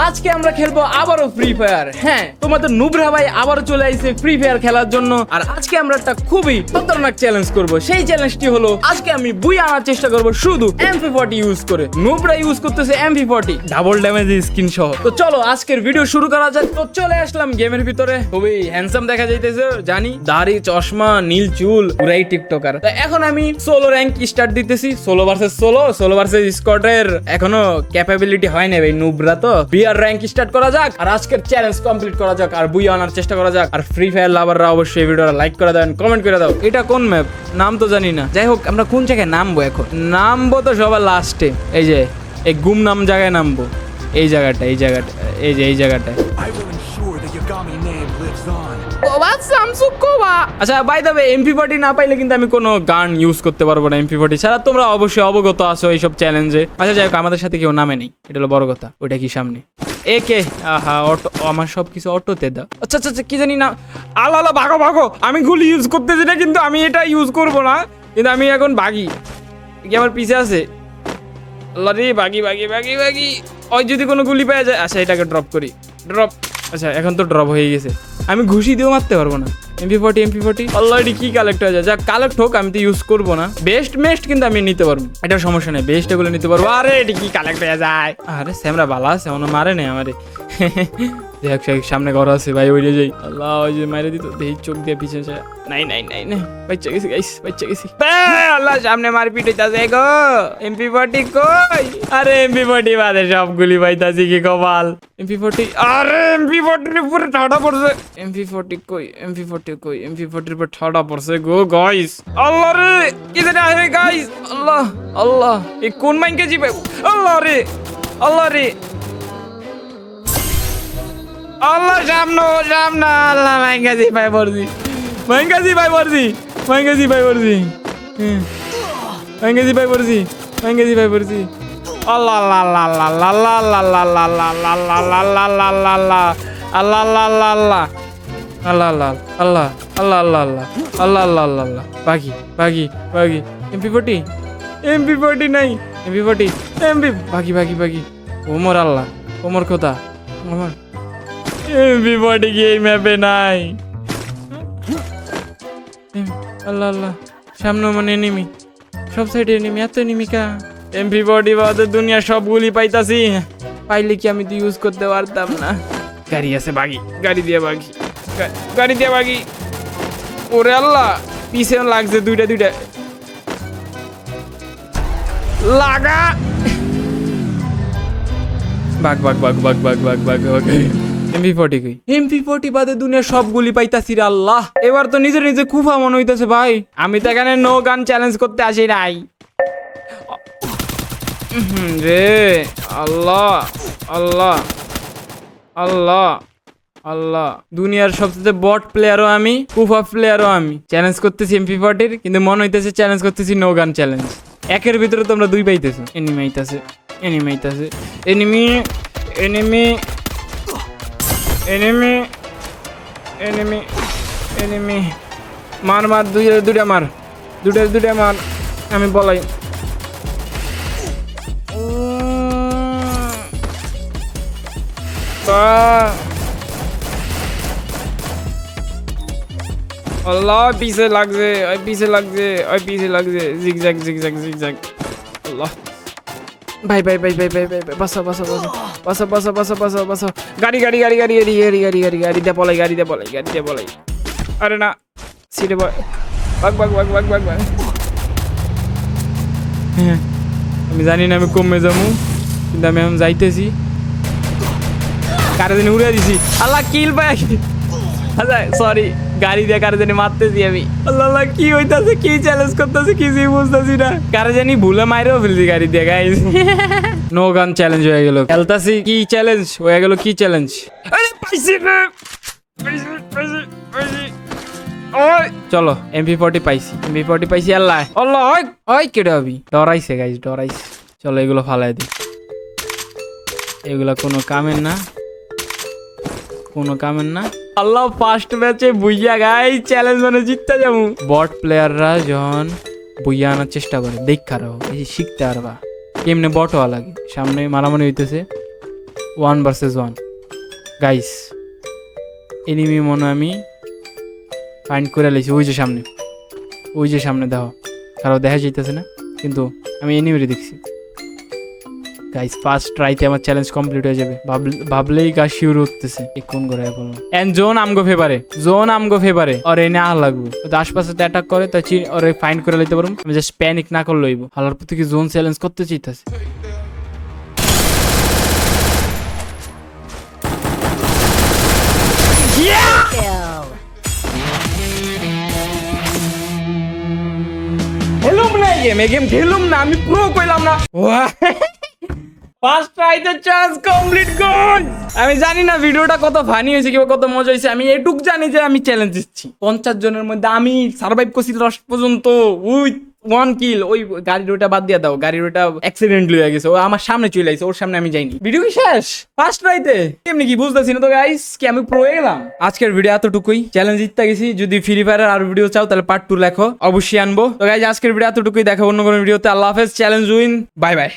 আজকে আমরা খেলবো আবারও ফ্রি ফায়ার। হ্যাঁ, তোমাদের নুবরা ভাই আবারও চলে আসছে ফ্রি ফায়ার খেলার জন্য। আর আজকে আমরা একটা খুবই খতরনাক চ্যালেঞ্জ করব। সেই চ্যালেঞ্জটি হলো আজকে আমি বুই আনার চেষ্টা করব শুধু MP40 ইউজ করে। নুবরা ইউজ করতেছে MP40 ডাবল ড্যামেজ স্কিন সহ। তো চলো আজকের ভিডিও শুরু করা যাক। তো চলে আসলাম গেমের ভিতরে। খুবই হ্যান্ডসাম দেখা যাইতেছে জানি, দাড়ি চশমা নীল চুল পুরাই টিকটকার। তো এখন আমি সোলো র্যাঙ্ক স্টার্ট দিতেছি। সোলো ভার্সেস সোলো ভার্সেস স্কোয়াডের এখনো ক্যাপাবিলিটি হয় না ভাই, নুবরা তো। বিআর র্যাঙ্ক স্টার্ট করা যাক আর আজকের চ্যালেঞ্জ কমপ্লিট করা যাক আর বুই আনার চেষ্টা করা যাক। আর ফ্রি ফায়ার লাভাররা অবশ্যই ভিডিওটা লাইক করে দেন, কমেন্ট করে দাও। এটা কোন ম্যাপ নাম তো জানি না। যাই হোক, আমরা কোন জায়গায় নামবো এখন? নামবো তো সবার লাস্টে, এই যে এই গুমনাম জায়গায় নামবো। এই জায়গাটা এই জায়গাটায় আচ্ছা বাই দ্য ওয়ে, MP40 না পাইলে কিন্তু আমি কোনো গান ইউজ করতে পারবো না। MP40 ছাড়া তোমরা অবশ্যই অবগত আছো এইসব চ্যালেঞ্জে। আচ্ছা যাই হোক, আমাদের সাথে কেউ নামে নেই, এটা হলো বড় কথা। ওইটা কি সামনে একে? আহা অটো, আমার সব কিছু অটোতে দাও। আচ্ছা আচ্ছা আচ্ছা, কি জানি না। আল্লাহ ভাগো ভাগো, আমি গুলি ইউজ করতেছি না, কিন্তু আমি এটা ইউজ করবো না। কিন্তু আমি এখন ভাগি, কি আমার পিছে আছে? আল্লাহ রে, ভাগি ভাগি ভাগি ভাগি। ওই যদি কোনো গুলি পাওয়া যায়। আচ্ছা এটাকে ড্রপ করি, ড্রপ। আচ্ছা এখন তো ড্রপ হয়ে গেছে, আমি ঘুষি দিয়েও মারতে পারবো না। MP40 অলরেডি কি কালেক্ট হয়ে যায়? যা কালেক্ট হোক, আমি তো ইউজ করবো না। বেস্ট কিন্তু আমি নিতে পারবো, এটা সমস্যা নেই। বেস্ট এগুলো নিতে পারবো। আরে এটি কি কালেক্ট হয়ে যায়? আরে স্যামরা ভালো আছে, মনে মারে নেই আমারে। দেখ সামনে ঘর আছে ভাই, ওই যাই। আল্লাহ ওই যে মাইরে দিত, দেখি চোখ দিয়ে পিছিয়ে যায়। নাই বাচ্চা গেছি গাইস, বাচ্চা গেছি। আল্লাহ সামনে মারপিট হইতাছে গো। MP40 কই? আরে MP40 বাদে সবগুলি পাইতাছি, কি কপাল। MP40, আরে MP40 এর উপরে ঠাডা পড়ছে। MP40 কই? MP40 এর উপরে ঠাডা পড়ছে গো গাইস। আল্লাহ রে, কি জানি আরে গাইস। আল্লাহ এই কোন মাইনকে জিবে? আল্লাহ রে আল্লাহ, সামনে আল্লাহ, মাইঙ্গাজি ভাই পড়ছি। আল্লাহ বাকি MP40 নাই। বাকি ওমর আল্লাহ, ওমর কোথা? আমার MP40 কি এই ম্যাপে নাই? আল্লাহ সামনে মানে এনিমি, সব সাইডে এনিমি, এত এনিমি কা? MP40 বাদে দুনিয়া সবগুলি পাইতাছি, পাইলে কি আমি তো ইউজ করতে পারতাম না। গাড়ি আছে, গাড়ি দিয়ে বাগি। ওরে আল্লাহ, পিছে লাগছে দুইটা লাগা। বাগ MP40 বাদে দুনিয়া সবগুলি পাইতাছি রে আল্লাহ। এবার তো নিজে কুফা মনে হইতাছে ভাই। আমি তো এখানে নো গান চ্যালেঞ্জ করতে আসি নাই রে। আল্লাহ দুনিয়ার সবচেয়ে বট প্লেয়ারও আমি, কুফা প্লেয়ারও আমি। চ্যালেঞ্জ করতেছি MP40 কিন্তু মনে হইতেছে চ্যালেঞ্জ করতেছি নো গান চ্যালেঞ্জ। একের ভিতরে তোমরা দুই পাইতেছো। এনিমি আইতাছে। এনিমি মার দুইটা মার। আমি বলাই আল্লাহ, পিছে লাগছে। জিগজ্যাগ আল্লাহ। ভাই বাসা। গাড়ি দিয়ে পলাই। আরে না, সিটে বাগ। হ্যাঁ, আমি জানি না আমি কমে যাবো, কিন্তু আমি এখন যাইতেছি। কারে জানি উড়ে দিছি। আল্লাহ কিল পাই। আচ্ছা সরি, গাড়ি দিয়ে কারে জানি মারতেছি আমি। আল্লাহ কি হইতাছে, কি চ্যালেঞ্জ করতেছে কিছুই বুঝতেছি না। কারে জানি ভুলে মাইরেও ফেলছি গাড়ি দিয়ে গাইস। নো গান চ্যালেঞ্জ হয়ে গেল। খেলতাছি কি চ্যালেঞ্জ হয়ে গেল? কি চ্যালেঞ্জ? আরে পাইছি না, ওই চলো MP40 পাইছি। আল্লাহ ওই কেডে হবি? ডরাইছে গাইস, চলো এগুলো ফালাই দিই। এগুলা কোনো কামের না। আল্লাহ ফার্স্ট ম্যাচে বুইয়া গাইস, চ্যালেঞ্জ মানে জিততে যাবো। বট প্লেয়াররা যখন বুইয়া আনার চেষ্টা করে দেখা রাখো, এই শিখতে পারবা কেমনে বট হওয়া লাগে। সামনে মারামারি হইতেছে, 1 ভার্সেস 1 গাইস। এনিমি মনে আমি ফাইন্ড করে লাইছি, ওই যে সামনে দেখো, কারো দেখা যাইতেছে না কিন্তু আমি এনিমিরে দেখছি। গাইস ফার্স্ট ট্রাইতে আমার চ্যালেঞ্জ কমপ্লিট হয়ে যাবে, ভাবলেই গা শিউর উঠতেছে। কোন করে বলবো এন্ড জোন আমগো ফেভারে আর এনে আহ লাগবো, আশপাশে অ্যাটাক করে তাই ওরে ফাইন্ড করে লইতে পারবো। আমি জাস্ট প্যানিক না করলে লইব। হালার প্রতি কি জোন চ্যালেঞ্জ করতে চাইতেছে। খেলুম না আমি প্রো কইলাম না। ফার্স্ট ট্রাইতে চান্স কমপ্লিট গোল। আমি জানি না ভিডিওটা কত ফানি হয়েছে কিংবা কত মজা হয়েছে, আমি এটুক জানি যে আমি চ্যালেঞ্জ দিচ্ছি। 50 জনের মধ্যে আমি সার্ভাইভ করছি লাস্ট পর্যন্ত উইথ 1 কিল। ওই গাড়ির ওটা বাদ দিয়ে দাও, গাড়ির ওটা অ্যাক্সিডেন্টলি হয়ে গেছে, ও আমার সামনে চলে আসছে, ওর সামনে আমি যাইনি। ভিডিও কি শেষ ফার্স্ট ট্রাইতে? এমনি কি বুঝতেছি না তো গাইস, কি আমি প্রো হয়ে গেলাম? আজকের ভিডিও এতটুকুই, চ্যালেঞ্জ জিততে গেছি। যদি ফ্রি ফায়ারের আর ভিডিও চাও তাহলে পার্ট 2 লেখো, অবশ্যই আনবো। তো গাইস আজকের ভিডিও এতটুকুই, দেখা অন্য কোনো ভিডিওতে। আল্লাহ হাফেজ, চ্যালেঞ্জ উইন, বাই বাই।